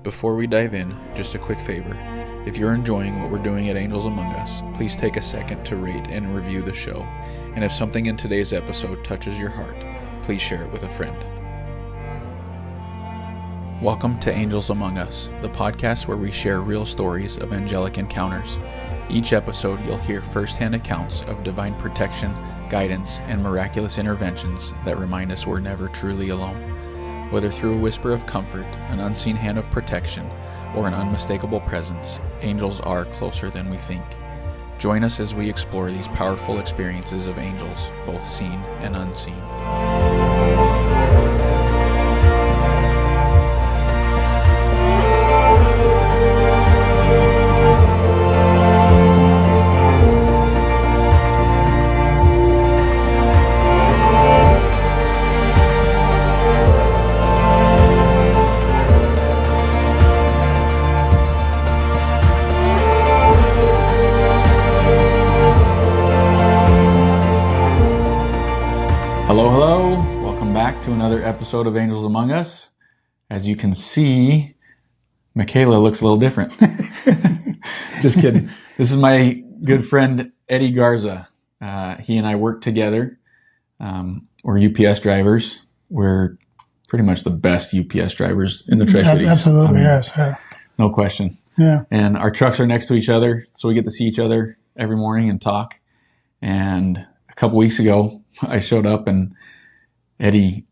Before we dive in, just a quick favor. If you're enjoying what we're doing at Angels Among Us, please take a second to rate and review the show. And if something in today's episode touches your heart, please share it with a friend. Welcome to Angels Among Us, the podcast where we share real stories of angelic encounters. Each episode, you'll hear firsthand accounts of divine protection, guidance, and miraculous interventions that remind us we're never truly alone. Whether through a whisper of comfort, an unseen hand of protection, or an unmistakable presence, angels are closer than we think. Join us as we explore these powerful experiences of angels, both seen and unseen. Hello. Welcome back to another episode of Angels Among Us. As you can see, Michaela looks a little different. Just kidding. This is my good friend, Eddie Garza. He and I work together. We're UPS drivers. We're pretty much the best UPS drivers in the Tri-Cities. Absolutely, yes. Yeah. No question. Yeah. And our trucks are next to each other, so we get to see each other every morning and talk. And a couple weeks ago, I showed up and Eddie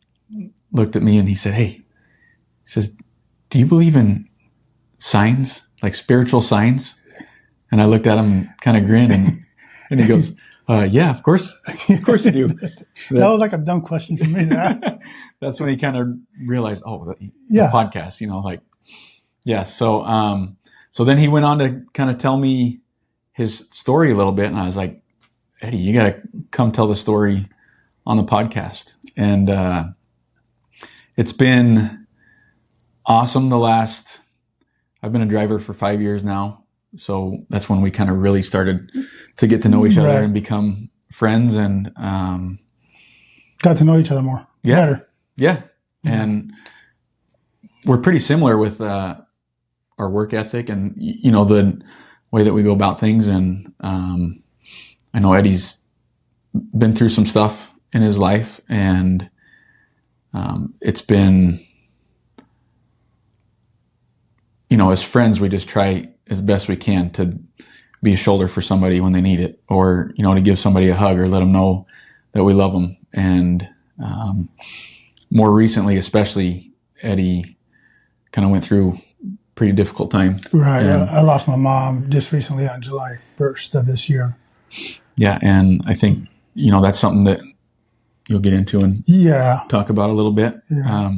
looked at me and he said, he says, do you believe in signs, like spiritual signs? And I looked at him and kind of grinned and he goes, yeah, of course you do. That was like a dumb question for me. That's when he kind of realized, the yeah. podcast, yeah. So then he went on to kind of tell me his story a little bit. And I was like, Eddie, you got to come tell the story on the podcast. And it's been awesome I've been a driver for 5 years now. So that's when we kind of really started to get to know each other and become friends and got to know each other more. Yeah. Better. Yeah. And we're pretty similar with our work ethic and, the way that we go about things. And I know Eddie's been through some stuff in his life, and it's been, as friends, we just try as best we can to be a shoulder for somebody when they need it, or, to give somebody a hug or let them know that we love them. And more recently, especially, Eddie kind of went through a pretty difficult time. Right. I lost my mom just recently on July 1st of this year. Yeah, and I think, that's something that you'll get into and talk about a little bit. Yeah.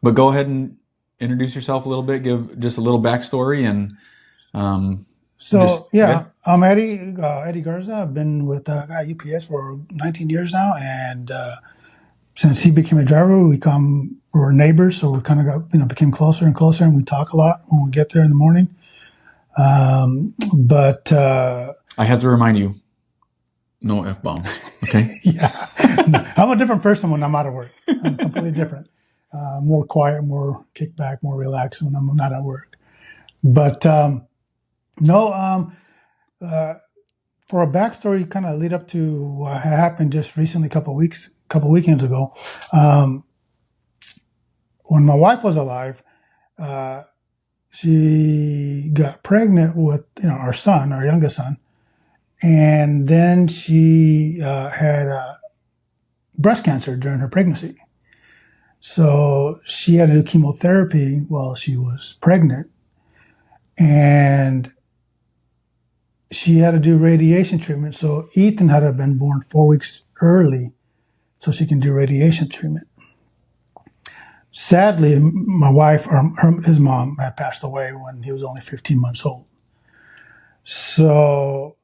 But go ahead and introduce yourself a little bit, give just a little backstory. And I'm Eddie Garza. I've been with UPS for 19 years now. And since he became a driver, we're neighbors. So we kind of became closer and closer, and we talk a lot when we get there in the morning. But I have to remind you, no F-bombs, okay? Yeah. I'm a different person when I'm out of work. I'm completely different. More quiet, more kick back, more relaxed when I'm not at work. But for a backstory, kind of lead up to what happened just recently, a couple weekends ago. When my wife was alive, she got pregnant with our son, our youngest son. And then she had breast cancer during her pregnancy. So she had to do chemotherapy while she was pregnant. And she had to do radiation treatment. So Ethan had to have been born 4 weeks early so she can do radiation treatment. Sadly, my wife, his mom, had passed away when he was only 15 months old. So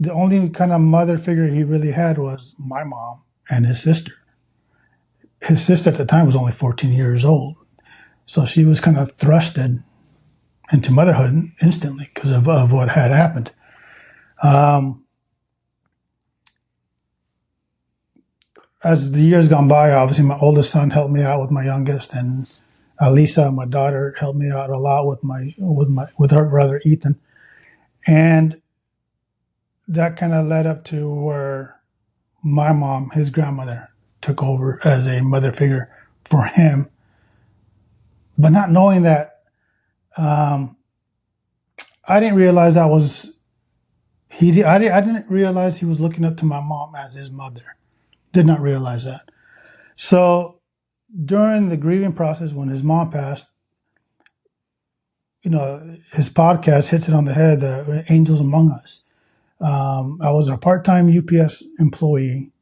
the only kind of mother figure he really had was my mom and his sister. His sister at the time was only 14 years old. So she was kind of thrusted into motherhood instantly because of what had happened. As the years gone by, obviously my oldest son helped me out with my youngest, and Lisa, my daughter, helped me out a lot with her brother Ethan, and that kind of led up to where my mom, his grandmother, took over as a mother figure for him, but not knowing that, I didn't realize I didn't realize he was looking up to my mom as his mother. Did not realize that. So during the grieving process, when his mom passed, his podcast hits it on the head, the Angels Among Us. I was a part-time UPS employee,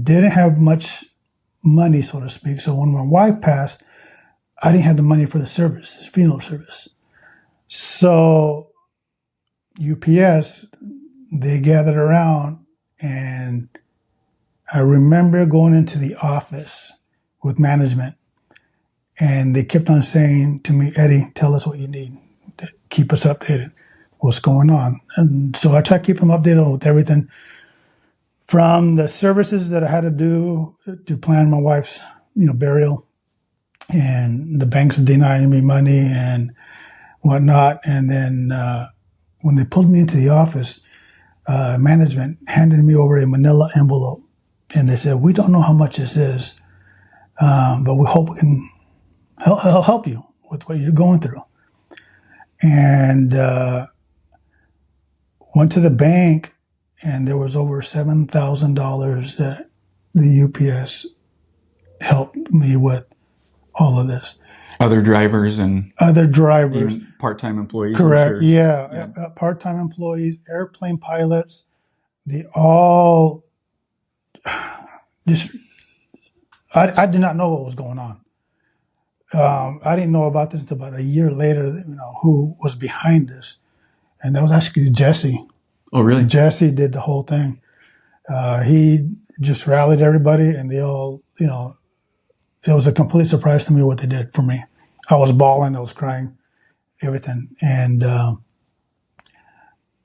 didn't have much money, so to speak. So when my wife passed, I didn't have the money for the service, funeral service. So UPS, they gathered around, and I remember going into the office with management, and they kept on saying to me, Eddie, tell us what you need. Keep us updated. What's going on? And so I try to keep them updated with everything from the services that I had to do to plan my wife's, burial, and the banks denying me money and whatnot. And then when they pulled me into the office, management handed me over a manila envelope, and they said, we don't know how much this is, but we hope we can help you with what you're going through. And went to the bank, and there was over $7,000 that the UPS helped me with all of this. Other drivers, part-time employees. Correct. Sure. Yeah. Part-time employees, airplane pilots, they all just, I did not know what was going on. I didn't know about this until about a year later, who was behind this. And that was actually Jesse. Oh, really? Jesse did the whole thing. He just rallied everybody, and they all, it was a complete surprise to me what they did for me. I was bawling, I was crying, everything. And I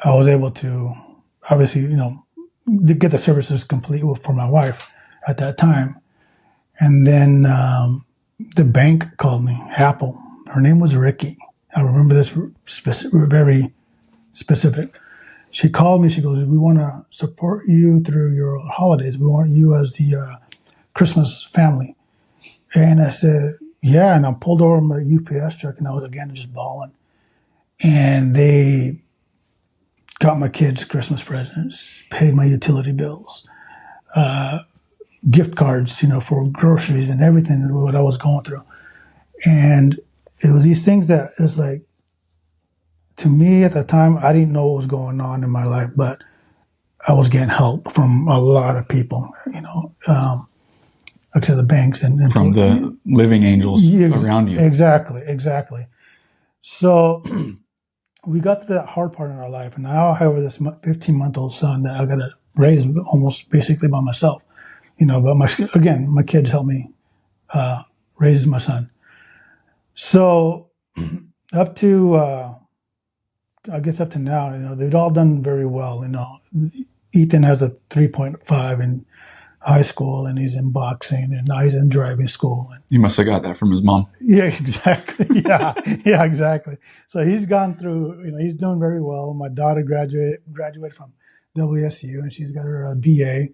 was able to, obviously, get the services complete for my wife at that time. And then the bank called me, Apple. Her name was Ricky. I remember this very specific. She called me. She goes, we want to support you through your holidays. We want you as the Christmas family. And I said, yeah. And I pulled over my UPS truck, and I was again just bawling. And they got my kids Christmas presents, paid my utility bills, gift cards, for groceries and everything, what I was going through. And it was these things that is like, to me at the time, I didn't know what was going on in my life, but I was getting help from a lot of people, like I said, the banks and from the living angels around you. Exactly. So we got through that hard part in our life, and now I have this 15-month-old son that I got to raise almost basically by myself, but my kids helped me raise my son. So up to now, they've all done very well. Ethan has a 3.5 in high school, and he's in boxing, and now he's in driving school. He must have got that from his mom. Yeah, exactly. Yeah, exactly. So he's gone through, he's doing very well. My daughter graduated from WSU, and she's got her BA.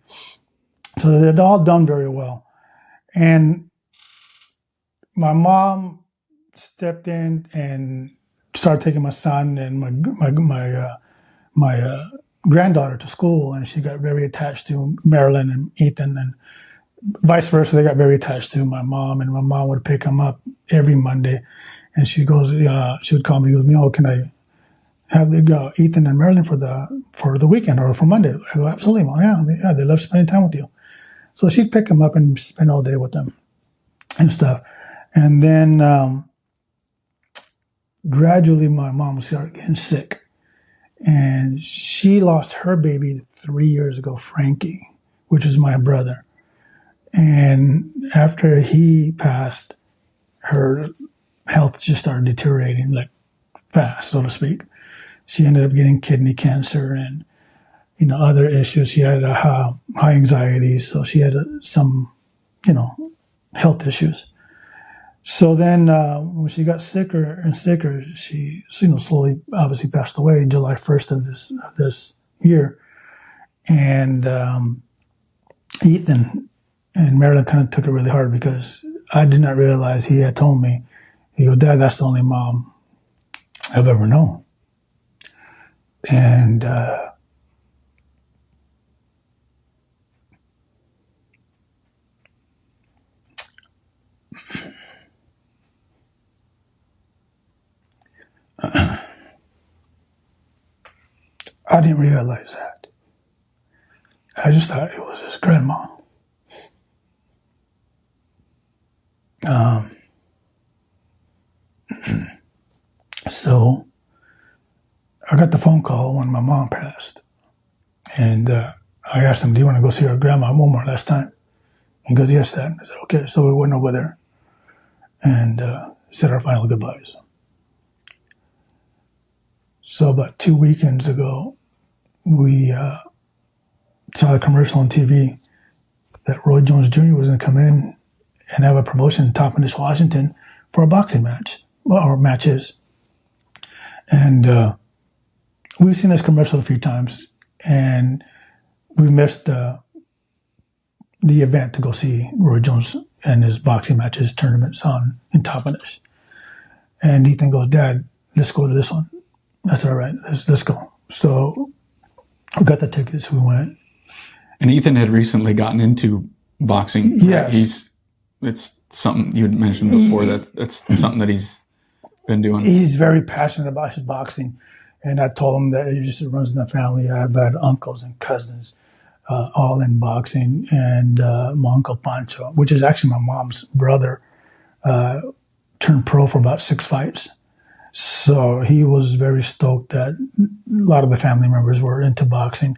So they've all done very well. And my mom stepped in and started taking my son and my granddaughter to school, and she got very attached to Marilyn and Ethan, and vice versa. They got very attached to my mom, and my mom would pick them up every Monday, and she would call me, can I have Ethan and Marilyn for the weekend or for Monday? I go, absolutely, Mom. Yeah, they love spending time with you. So she'd pick them up and spend all day with them and stuff. And then gradually my mom started getting sick. And she lost her baby 3 years ago, Frankie, which is my brother. And after he passed, her health just started deteriorating like fast, so to speak. She ended up getting kidney cancer and, other issues. She had high anxiety, so she had some, health issues. So then, when she got sicker and sicker, she slowly, obviously passed away July 1st of this year. And Ethan and Marilyn kind of took it really hard because I did not realize he had told me. He goes, "Dad, that's the only mom I've ever known." And I didn't realize that. I just thought it was his grandma. So I got the phone call when my mom passed. And I asked him, "Do you want to go see our grandma one more last time?" He goes, "Yes, Dad." I said, "Okay." So we went over there and said our final goodbyes. So about 2 weekends ago, we saw a commercial on TV that Roy Jones Jr. was going to come in and have a promotion in Toppenish, Washington for a boxing match, or matches. And we've seen this commercial a few times, and we missed the event to go see Roy Jones and his boxing matches tournaments in Toppenish. And Ethan goes, "Dad, let's go to this one." That's all right. Let's go. So we got the tickets. We went. And Ethan had recently gotten into boxing. Yes. It's something you had mentioned before that's something that he's been doing. He's very passionate about his boxing. And I told him that it just runs in the family. I've had uncles and cousins all in boxing. And my Uncle Pancho, which is actually my mom's brother, turned pro for about 6 fights. So he was very stoked that a lot of the family members were into boxing.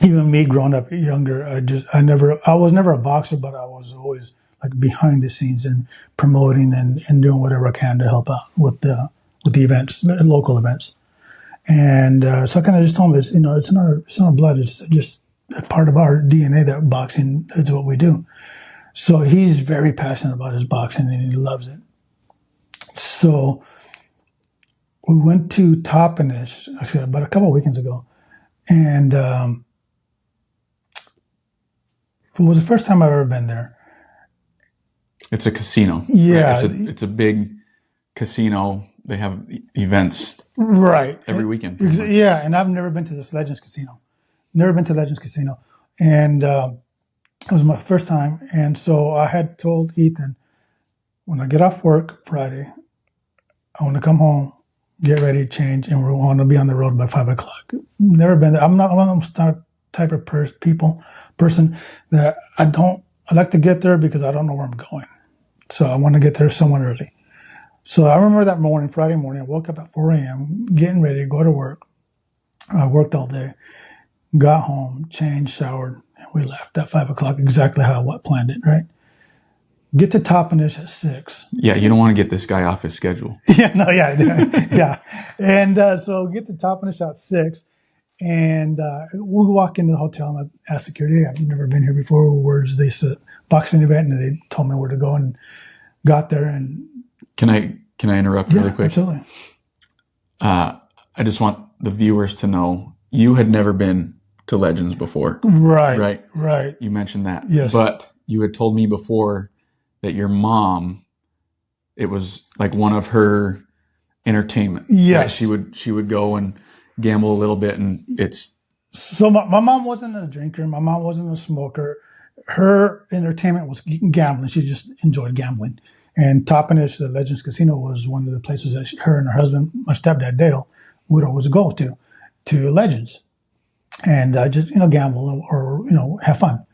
Even me growing up younger, I was never a boxer, but I was always like behind the scenes and promoting and doing whatever I can to help out with the events, the local events. And so I kind of just told him, it's not blood. It's just a part of our DNA that boxing is what we do. So he's very passionate about his boxing and he loves it. So we went to Toppenish, I said, about a couple of weekends ago. And it was the first time I've ever been there. It's a casino. Yeah. Right? It's a big casino. They have events every weekend. Yeah, and I've never been to this Legends Casino. Never been to Legends Casino. And it was my first time. And so I had told Ethan, when I get off work Friday, I want to come home, get ready, change, and we want to be on the road by 5 o'clock. Never been there. I'm not one of those type of person that I like to get there because I don't know where I'm going. So I want to get there somewhat early. So I remember that morning, Friday morning, I woke up at 4 a.m., getting ready to go to work. I worked all day, got home, changed, showered, and we left at 5 o'clock, exactly how I planned it, right? Get to Toppenish at 6. Yeah, you don't want to get this guy off his schedule. Yeah. And so get to Toppenish at 6. And we walk into the hotel and I asked security, "I've never been here before. Where's this boxing event?" And they told me where to go and got there. And Can I interrupt really quick? Absolutely. I just want the viewers to know you had never been to Legends before. Right. You mentioned that. Yes. But you had told me before that your mom, it was like one of her entertainment. Yes. Right? She would go and gamble a little bit, and it's... So my mom wasn't a drinker. My mom wasn't a smoker. Her entertainment was gambling. She just enjoyed gambling. And Toppenish, the Legends Casino, was one of the places that her and her husband, my stepdad Dale, would always go to Legends. And just, gamble or have fun.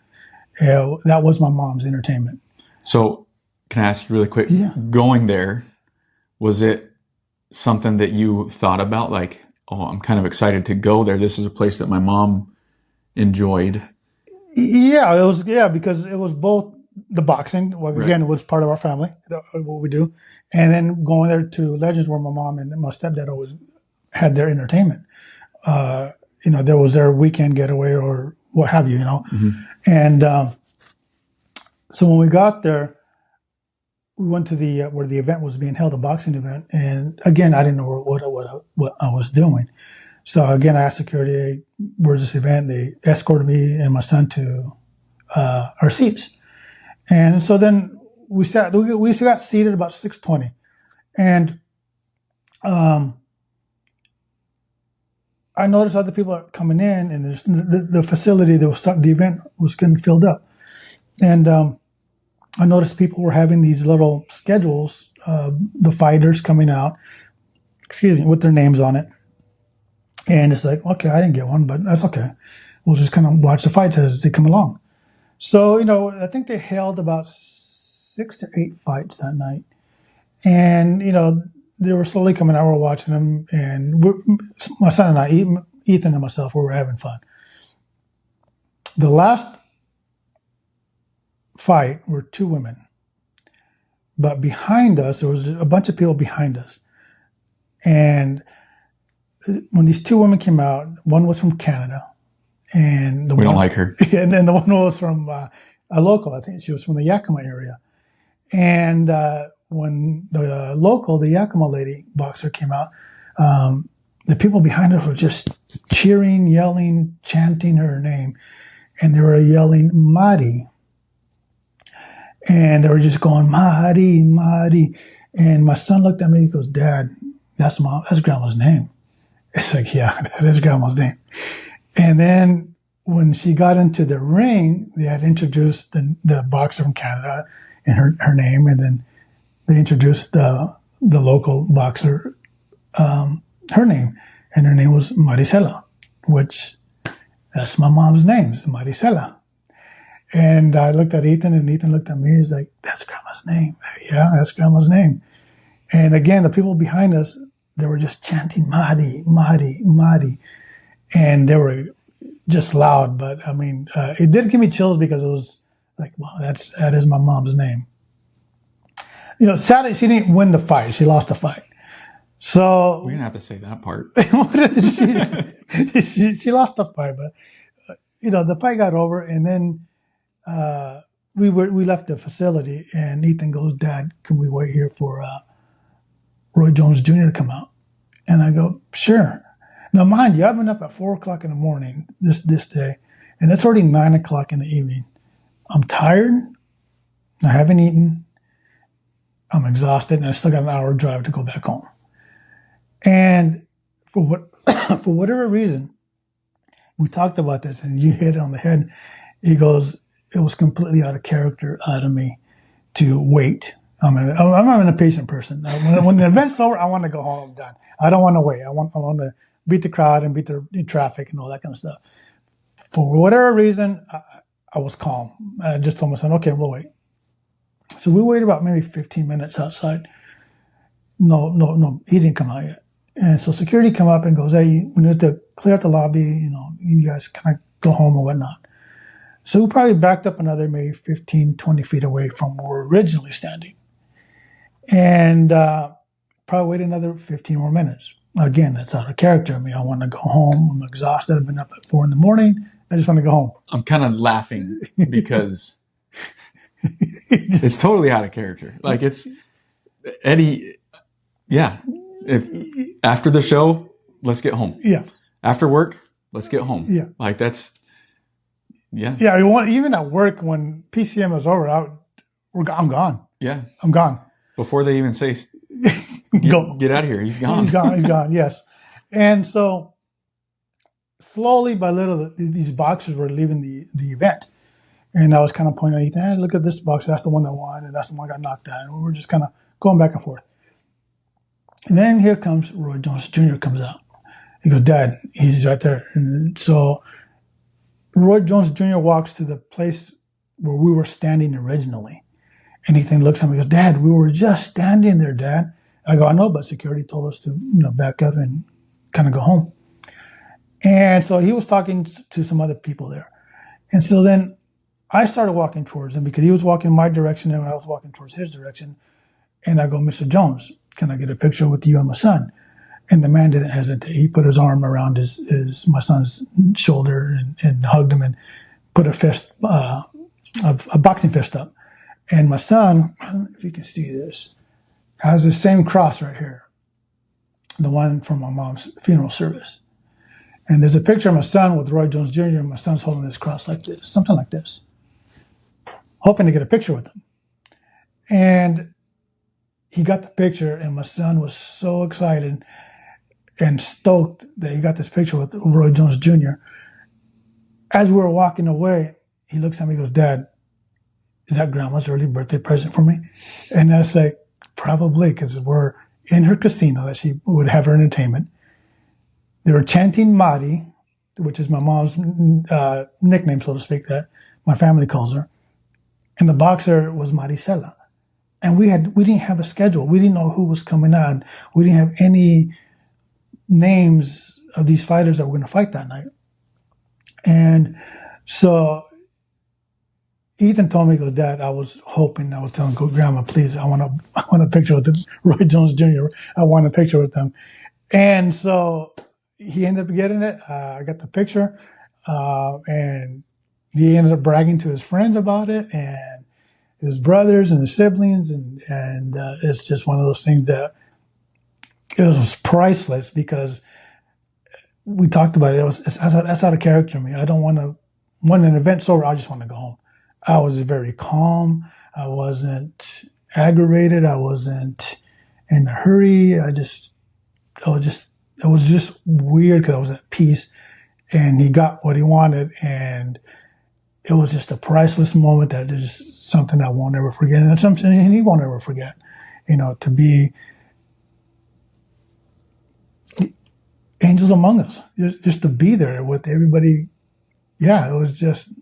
That was my mom's entertainment. So can I ask you really quick, going there, was it something that you thought about, like, oh, I'm kind of excited to go there. This is a place that my mom enjoyed. Yeah, it was, because it was both the boxing. Well, again, it was part of our family, what we do. And then going there to Legends where my mom and my stepdad always had their entertainment. There was their weekend getaway or what have you, Mm-hmm. And so when we got there, we went to the where the event was being held, a boxing event, and again, I didn't know what I was doing. So again, I asked security, hey, "Where's this event?" They escorted me and my son to our seats, and so then we sat. We got seated about 6:20, and I noticed other people are coming in, and the facility that was starting the event was getting filled up, and I noticed people were having these little schedules, the fighters coming out, with their names on it. And it's like, okay, I didn't get one, but that's okay. We'll just kind of watch the fights as they come along. So, I think they held about 6 to 8 fights that night. And, they were slowly coming out. We're watching them. And my son and I, Ethan and myself, we were having fun. The last fight were 2 women. But behind us, there was a bunch of people behind us. And when these 2 women came out, one was from Canada, and we don't like her. And then the one was from a local. I think she was from the Yakima area. And when the Yakima lady boxer came out, the people behind us were just cheering, yelling, chanting her name, and they were yelling "Mari," and they were just going "Mari, Mari." And my son looked at me. He goes, "Dad, that's Grandma's name." It's like, yeah, that is Grandma's name. And then when she got into the ring, they had introduced the boxer from Canada and her name, and then they introduced the local boxer, her name, and her name was Maricela, which that's my mom's name, is Maricela. And I looked at Ethan, and Ethan looked at me. He's like, "That's Grandma's name." Yeah, that's Grandma's name. And again, the people behind us, they were just chanting "Mari, Mari, Mari," and they were just loud. But I mean, it did give me chills because it was like, wow, that is my mom's name. Sadly, she didn't win the fight. She lost the fight. So we didn't have to say that part. she lost the fight, but the fight got over, and then we left the facility, and Ethan goes, "Dad, can we wait here for Roy Jones Jr. to come out?" And I go, "Sure." Now, mind you, I've been up at 4:00 in the morning this day, and it's already 9:00 in the evening. I'm tired. I haven't eaten. I'm exhausted, and I still got an hour drive to go back home. And for whatever reason, we talked about this, and you hit it on the head. He goes, "It was completely out of character out of me to wait." I'm not an impatient person. When the event's over, I want to go home. I'm done. I don't want to wait. I want to beat the crowd and beat the traffic and all that kind of stuff. For whatever reason, I was calm. I just told my son, "Okay, we'll wait." So we waited about maybe 15 minutes outside. No, he didn't come out yet. And so security come up and goes, "Hey, we need to clear out the lobby. You guys kind of go home or whatnot." So we probably backed up another maybe 15, 20 feet away from where we were originally standing. And probably wait another 15 more minutes. Again, that's out of character. I mean, I want to go home. I'm exhausted. I've been up at 4 a.m. I just want to go home. I'm kind of laughing because it's totally out of character. Like, it's Eddie. Yeah. If after the show, let's get home. Yeah. After work, let's get home. Yeah. Like, that's, yeah. Yeah. Even at work, when PCM is over, I'm gone. Yeah. I'm gone. Before they even say, get out of here. He's gone. He's gone. Yes. And so slowly by little, these boxers were leaving the event. And I was kind of pointing at Ethan, "Hey, look at this boxer. That's the one that won, and that's the one that got knocked out." And we were just kind of going back and forth. And then here comes Roy Jones Jr. comes out. He goes, "Dad, he's right there." And so Roy Jones Jr. walks to the place where we were standing originally. And Ethan looks at me and goes, "Dad, we were just standing there, Dad." I go, "I know, but security told us to back up and kind of go home." And so he was talking to some other people there. And so then I started walking towards him because he was walking in my direction and I was walking towards his direction. And I go, "Mr. Jones, can I get a picture with you and my son?" And the man didn't hesitate. He put his arm around my son's shoulder and hugged him and put a boxing fist up. And my son, I don't know if you can see this, has the same cross right here, the one from my mom's funeral service. And there's a picture of my son with Roy Jones Jr., and my son's holding this cross like this, something like this, hoping to get a picture with him. And he got the picture, and my son was so excited and stoked that he got this picture with Roy Jones Jr. As we were walking away, he looks at me and goes, "Dad, is that grandma's early birthday present for me?" And I was like, probably, because we're in her casino that she would have her entertainment. They were chanting Mari, which is my mom's nickname, so to speak, that my family calls her. And the boxer was Maricela. And we didn't have a schedule. We didn't know who was coming on. We didn't have any names of these fighters that were going to fight that night. And so Ethan told me, he goes, "Dad, I was telling Grandma, please, I want a picture with Roy Jones Jr. I want a picture with them." And so he ended up getting it. I got the picture, and he ended up bragging to his friends about it, and his brothers and his siblings, and it's just one of those things that it was priceless, because we talked about it. That's out of character to me. I don't want to, when an event's over, I just want to go home. I was very calm. I wasn't aggravated. I wasn't in a hurry. It was just weird, because I was at peace, and he got what he wanted, and it was just a priceless moment that is something I won't ever forget, and it's something he won't ever forget. To be angels among us, just to be there with everybody. Yeah, it was just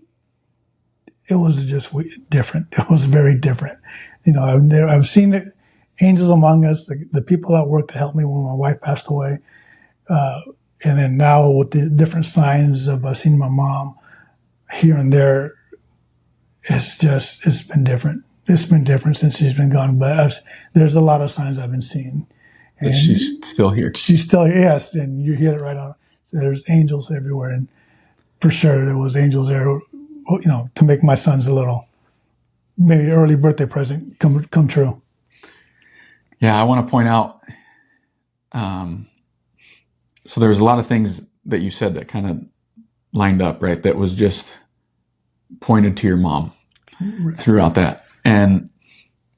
different. It was very different. I've seen it, angels among us, the people that worked to help me when my wife passed away. And then now with the different signs of I've seen my mom here and there, it's been different. It's been different since she's been gone, but there's a lot of signs I've been seeing. And she's still here. She's still here, yes, and you hit it right on. There's angels everywhere, and for sure there was angels there, to make my son's a little, maybe early birthday present come true. Yeah, I want to point out, so there was a lot of things that you said that kind of lined up, right? That was just pointed to your mom throughout that. And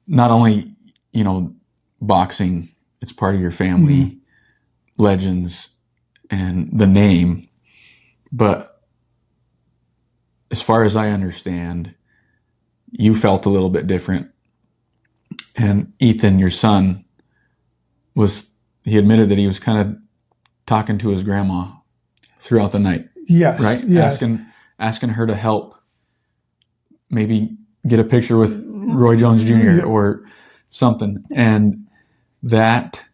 not only, boxing, it's part of your family, legends, and the name. But as far as I understand, you felt a little bit different. And Ethan, your son, he admitted that he was kind of talking to his grandma throughout the night. Yes. Right? Yes. Asking her to help maybe get a picture with Roy Jones Jr. or something. And that,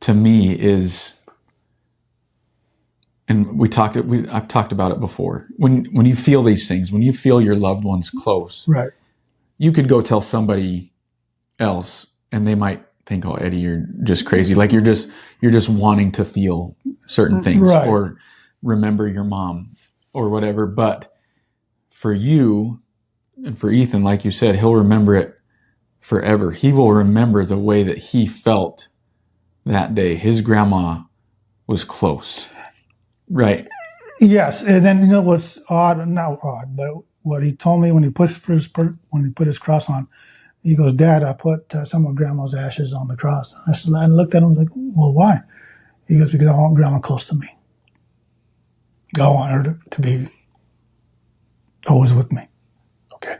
to me, is, and I've talked about it before. When you feel these things, when you feel your loved ones close, right, you could go tell somebody else, and they might think, "Oh, Eddie, you're just crazy. Like you're just wanting to feel certain things, right, or remember your mom or whatever." But for you and for Ethan, like you said, he'll remember it forever. He will remember the way that he felt that day. His grandma was close, right? Yes, and then what's odd, not odd, but what he told me when he put his cross on, he goes, "Dad, I put some of Grandma's ashes on the cross." I looked at him like, "Well, why?" He goes, "Because I want Grandma close to me. I want her to be always with me." Okay,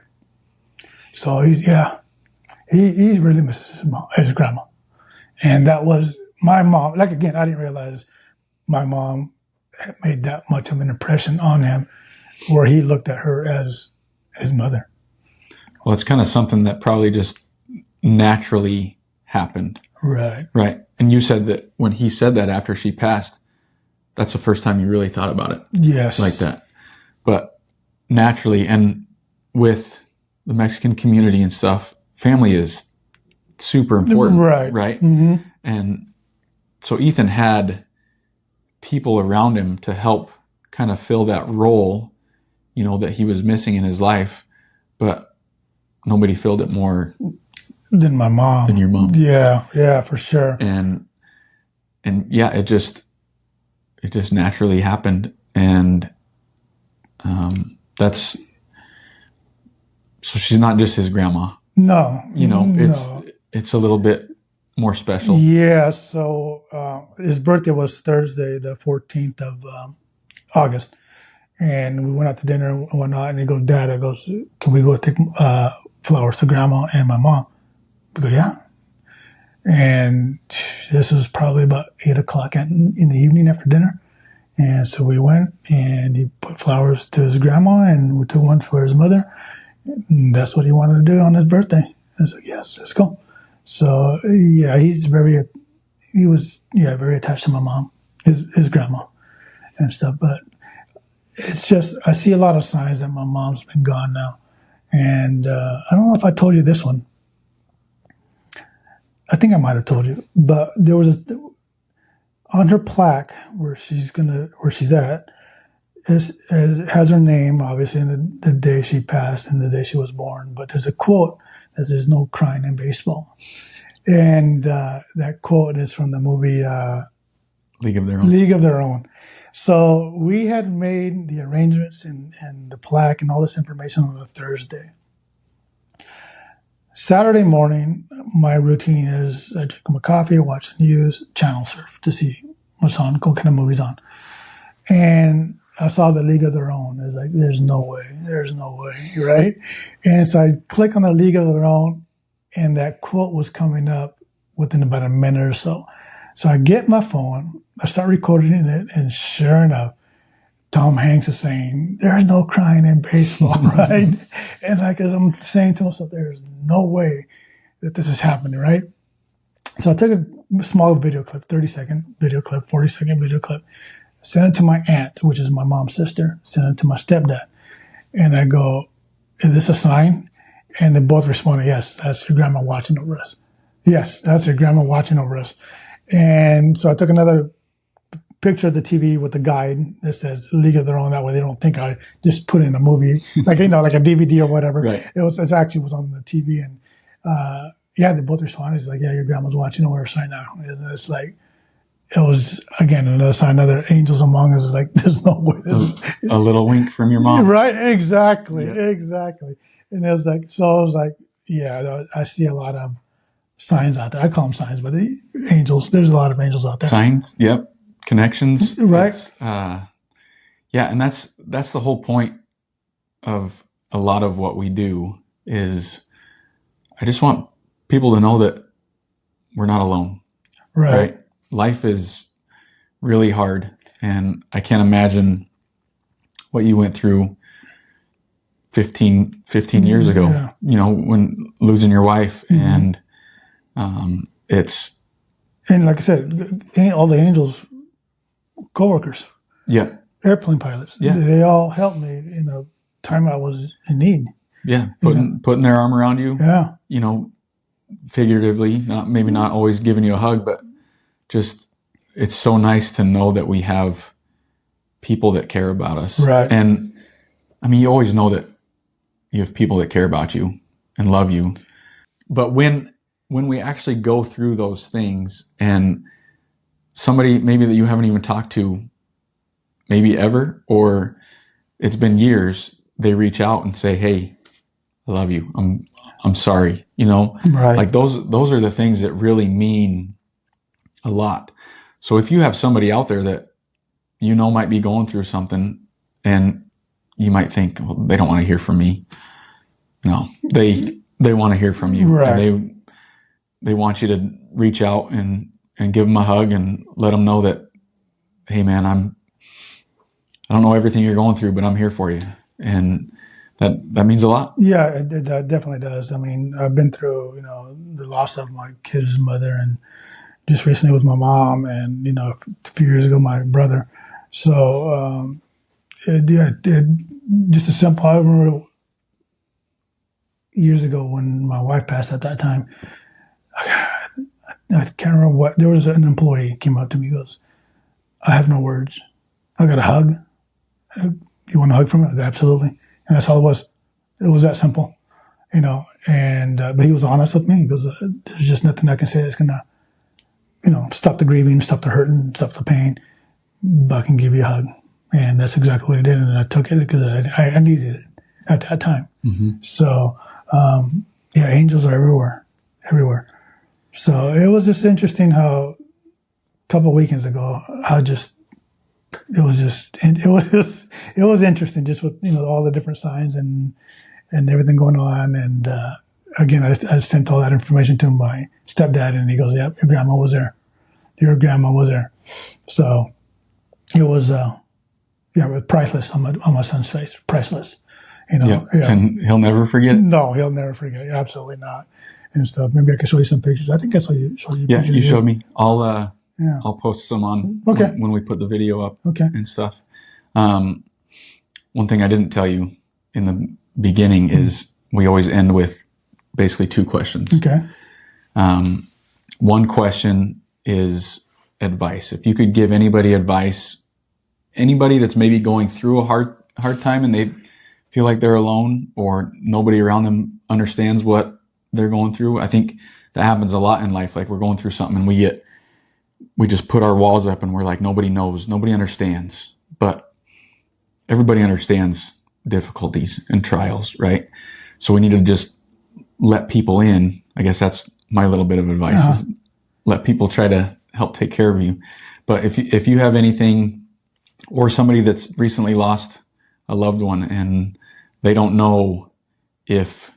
so he really misses his grandma, and that was my mom. Like again, I didn't realize my mom had made that much of an impression on him, where he looked at her as his mother. Well, it's kind of something that probably just naturally happened. Right. Right. And you said that when he said that after she passed, that's the first time you really thought about it. Yes. Like that. But naturally, and with the Mexican community and stuff, family is super important. Right. Right. Mm-hmm. And so Ethan had people around him to help kind of fill that role, that he was missing in his life. But nobody filled it more than my mom. Than your mom. Yeah, for sure. And yeah, it just naturally happened. And so she's not just his grandma. No. It's a little bit more special. Yeah, so his birthday was Thursday, the 14th of August. And we went out to dinner and whatnot. And he goes, Dad, I goes, can we go take flowers to Grandma and my mom? We go, yeah. And this was probably about 8 o'clock in the evening after dinner. And so we went and he put flowers to his grandma and we took one for his mother. And that's what he wanted to do on his birthday. I was like, yes, let's go. So yeah, he was very attached to my mom, his grandma and stuff. But it's just, I see a lot of signs that my mom's been gone now. And I don't know if I told you this one. I think I might have told you, but there was on her plaque where she's at, it has her name, obviously, and the day she passed and the day she was born. But there's a quote that there's no crying in baseball. And that quote is from the movie League of Their Own. League of Their Own. So we had made the arrangements and the plaque and all this information on a Thursday. Saturday morning, my routine is I drink my coffee, watch the news, channel surf to see what's on, what kind of movies on. And I saw the League of Their Own. I was like, there's no way, right? And so I click on the League of Their Own, and that quote was coming up within about a minute or so. So I get my phone, I start recording it, and sure enough, Tom Hanks is saying, there's no crying in baseball, right? And like, as I'm saying to myself, there's no way that this is happening, right? So I took a small video clip, 30-second video clip, 40-second video clip, sent it to my aunt, which is my mom's sister, sent it to my stepdad. And I go, is this a sign? And they both responded, yes, that's your grandma watching over us. Yes, that's your grandma watching over us. And so I took another picture of the TV with the guide that says League of Their Own. That way they don't think I just put in a movie, like, like a DVD or whatever. Right. It actually was on the TV. And they both responded. It's like, yeah, your grandma's watching over us right now. And it's like, it was, again, another sign, another angels among us. It's like, there's no way. A little wink from your mom. Right, exactly. And it was like, so I was like, yeah, I see a lot of signs out there. I call them signs, but the angels, there's a lot of angels out there. Signs, yep. Connections. Right. And that's the whole point of a lot of what we do is I just want people to know that we're not alone. Right? Life is really hard, and I can't imagine what you went through 15 years ago, when losing your wife. And and like I said, all the angels, co-workers, airplane pilots, they all helped me in a time I was in need. Yeah, putting their arm around you. Yeah, figuratively, not always giving you a hug, but just it's so nice to know that we have people that care about us. Right. And I mean, you always know that you have people that care about you and love you. But when we actually go through those things and somebody maybe that you haven't even talked to maybe ever, or it's been years, they reach out and say, hey, I love you. I'm sorry. Right. Like those are the things that really mean a lot. So if you have somebody out there that might be going through something and you might think, well, they don't want to hear from me. No, they want to hear from you. Right. And they want you to reach out and give them a hug and let them know that, hey man, I don't know everything you're going through, but I'm here for you. And that means a lot. Yeah, it definitely does. I mean, I've been through, the loss of my kid's mother, and just recently with my mom, and, a few years ago, my brother. So, just a simple, I remember years ago when my wife passed at that time, I can't remember what, there was an employee came up to me, goes, I have no words. I got a hug. You want a hug from me? Absolutely. And that's all it was. It was that simple. And but he was honest with me. He goes, "There's just nothing I can say that's gonna, stop the grieving, stop the hurting, stop the pain. But I can give you a hug." And that's exactly what he did. And I took it because I needed it at that time. Mm-hmm. So, angels are everywhere. So it was just interesting how a couple of weekends ago, it was interesting just with, all the different signs and everything going on. And, again, I sent all that information to my stepdad, and he goes, "Yep, your grandma was there. Your grandma was there." So it was, priceless on my son's face, priceless. And he'll never forget it. No, he'll never forget it. Absolutely not. And stuff. Maybe I can show you some pictures. I think I saw you. Yeah, you showed me. I'll post some on when we put the video up and stuff. One thing I didn't tell you in the beginning is we always end with basically 2 questions. Okay. One question is advice. If you could give anybody advice, anybody that's maybe going through a hard time and they feel like they're alone or nobody around them understands what they're going through. I think that happens a lot in life. Like we're going through something and we just put our walls up and we're like, nobody knows, nobody understands. But everybody understands difficulties and trials, right? So we need to just let people in. I guess that's my little bit of advice is let people try to help take care of you. But if you have anything, or somebody that's recently lost a loved one and they don't know if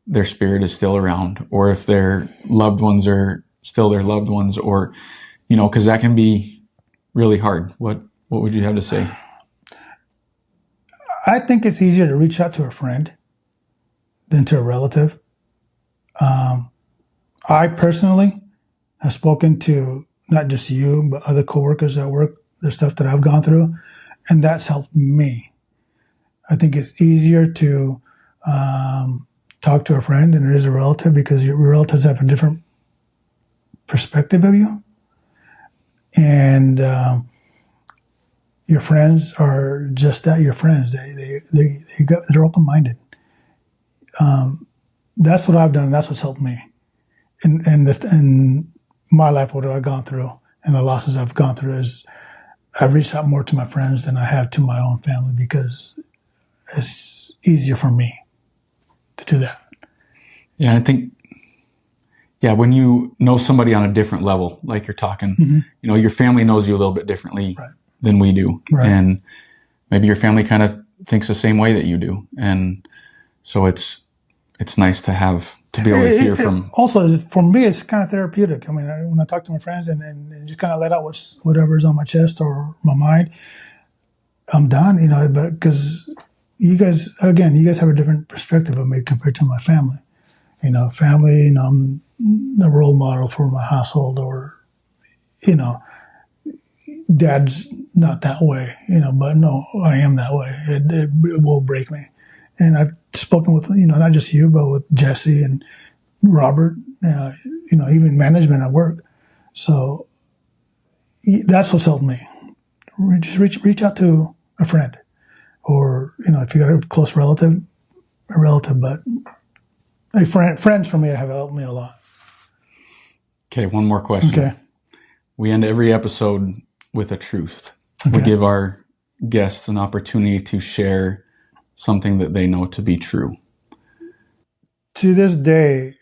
their spirit is still around or if their loved ones are still their loved ones, or, because that can be really hard. What would you have to say? I think it's easier to reach out to a friend than to a relative. I personally have spoken to not just you, but other coworkers at work, the stuff that I've gone through, and that's helped me. I think it's easier to talk to a friend than it is a relative because your relatives have a different perspective of you. And your friends are just that, your friends. They're open-minded. That's what I've done, and that's what's helped me. In my life, what I've gone through and the losses I've gone through is I've reached out more to my friends than I have to my own family because it's easier for me to do that. Yeah, I think, when you know somebody on a different level, like you're talking, your family knows you a little bit differently than we do. Right. And maybe your family kind of thinks the same way that you do. And so it's nice to be able to hear from. Also, for me, it's kind of therapeutic. I mean, when I talk to my friends and just kind of let out whatever's on my chest or my mind, I'm done, but because you guys have a different perspective of me compared to my family. Family, I'm the role model for my household, or, Dad's not that way, but no, I am that way. It will break me. And I've spoken with, not just you, but with Jesse and Robert, even management at work. So that's what's helped me. Just reach out to a friend, or, if you got a close relative, but friends for me have helped me a lot. Okay, one more question. Okay. We end every episode with a truth. Okay. We give our guests an opportunity to share something that they know to be true. To this day,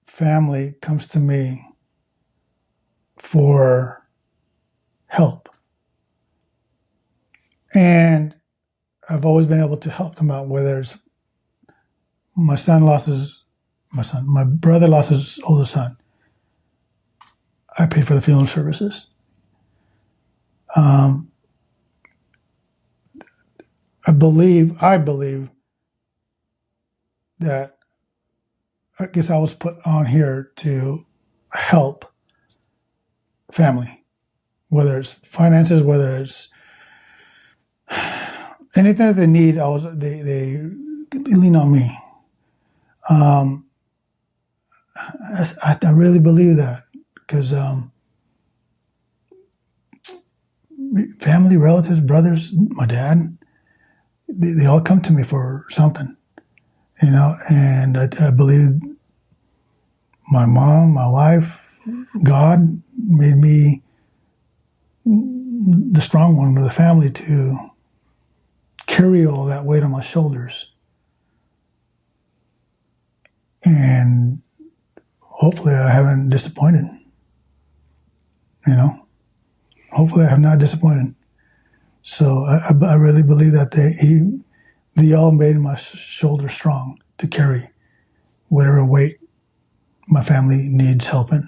family comes to me for help. And I've always been able to help them out, whether it's my brother lost his oldest son. I paid for the funeral services. I believe that I guess I was put on here to help family, whether it's finances, whether it's anything that they need. They lean on me. I really believe that because family, relatives, brothers, my dad, they all come to me for something. and I believe my mom, my wife, God made me the strong one of the family to carry all that weight on my shoulders. And hopefully I haven't disappointed. Hopefully I have not disappointed. So I really believe that they all made my shoulders strong to carry whatever weight my family needs help in.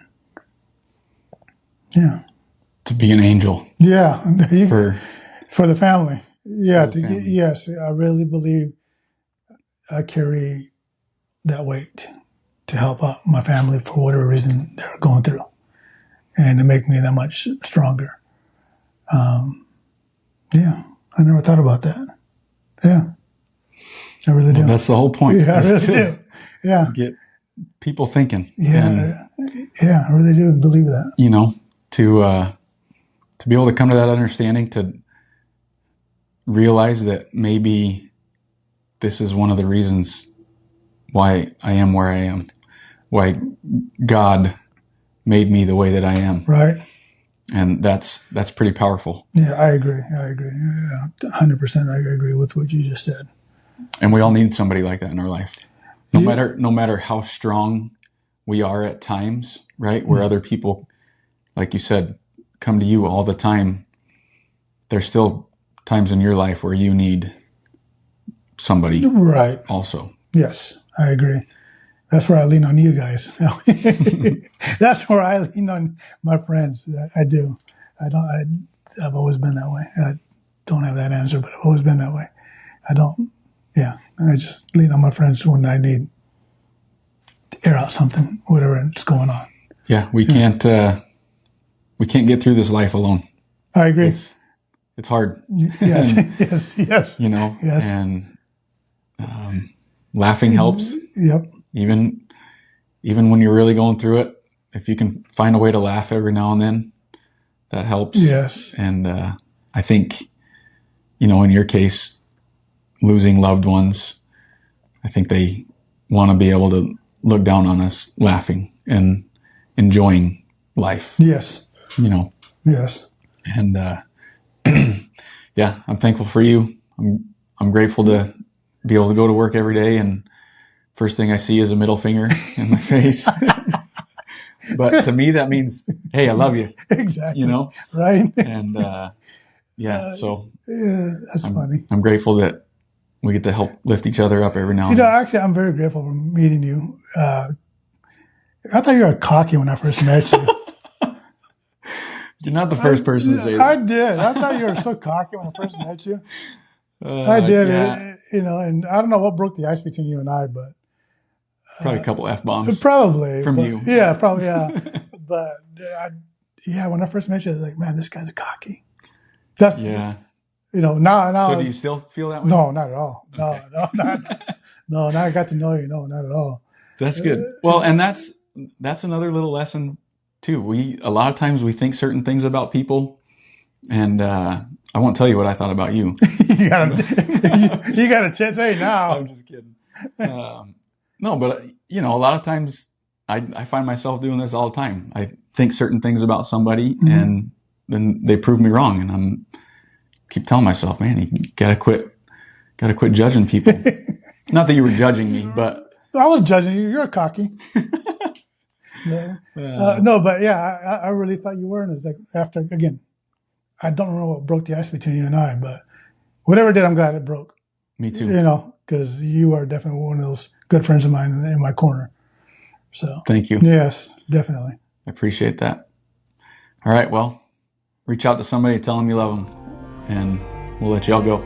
Yeah. To be an angel. Yeah. For the family. Yeah. Yes. I really believe I carry that weight to help out my family for whatever reason they're going through, and to make me that much stronger. Yeah. I never thought about that. Yeah. I really do. That's the whole point. Yeah, I really do. Yeah. Get people thinking. Yeah. I really do believe that. To be able to come to that understanding, to realize that maybe this is one of the reasons why I am where I am, why God made me the way that I am. Right. And that's pretty powerful. Yeah, I agree. Yeah, 100%. I agree with what you just said. And we all need somebody like that in our life. No matter how strong we are at times, right? Where other people, like you said, come to you all the time. There's still times in your life where you need somebody. Right. Also. Yes, I agree. That's where I lean on you guys. That's where I lean on my friends. I do. I've always been that way. I don't have that answer, but I've always been that way. I just lean on my friends when I need to air out something, whatever is going on. Yeah, we can't get through this life alone. I agree. It's hard. Yes, yes. Yes. And laughing helps. Yep. Even when you're really going through it, if you can find a way to laugh every now and then, that helps. Yes. And I think, in your case, losing loved ones, I think they want to be able to look down on us laughing and enjoying life. Yes. Yes. And I'm thankful for you. I'm grateful to be able to go to work every day, and first thing I see is a middle finger in my face. But to me, that means, hey, I love you. Exactly. Right? And so that's funny. I'm grateful that we get to help lift each other up every now and then. Actually, I'm very grateful for meeting you. I thought you were cocky when I first met you. You're not the first person to say that. I did. I thought you were so cocky when I first met you. I did. Yeah. And I don't know what broke the ice between you and I, but probably a couple F-bombs. Probably. From you. Yeah, probably, yeah. But, when I first met you, I was like, man, this guy's cocky. That's, now. So do you still feel that way? No, not at all. Okay. No, now I got to know you. No, not at all. That's good. Well, and that's another little lesson too. A lot of times we think certain things about people, and I won't tell you what I thought about you. you got to say now. I'm just kidding. No, but a lot of times I find myself doing this all the time. I think certain things about somebody, mm-hmm. and then they prove me wrong, and keep telling myself, man, you gotta quit judging people. Not that you were judging me, but I was judging you. You're cocky. Yeah. No, but I really thought you were. And it's like, after, again, I don't remember what broke the ice between you and I, but whatever it did, I'm glad it broke. Me too. Because you are definitely one of those good friends of mine in my corner. So thank you. Yes, definitely. I appreciate that. All right, well, reach out to somebody, tell them you love them, and we'll let y'all go.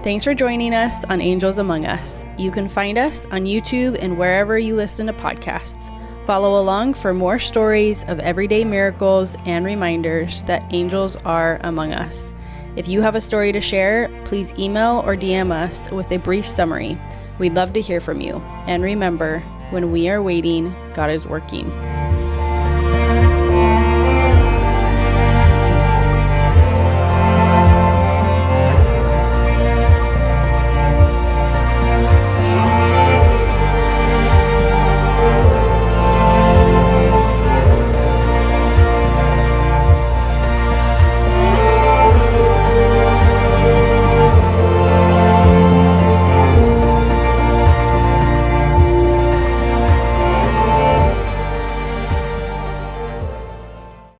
Thanks for joining us on Angels Among Us. You can find us on YouTube and wherever you listen to podcasts. Follow along for more stories of everyday miracles and reminders that angels are among us. If you have a story to share, please email or DM us with a brief summary. We'd love to hear from you. And remember, when we are waiting, God is working.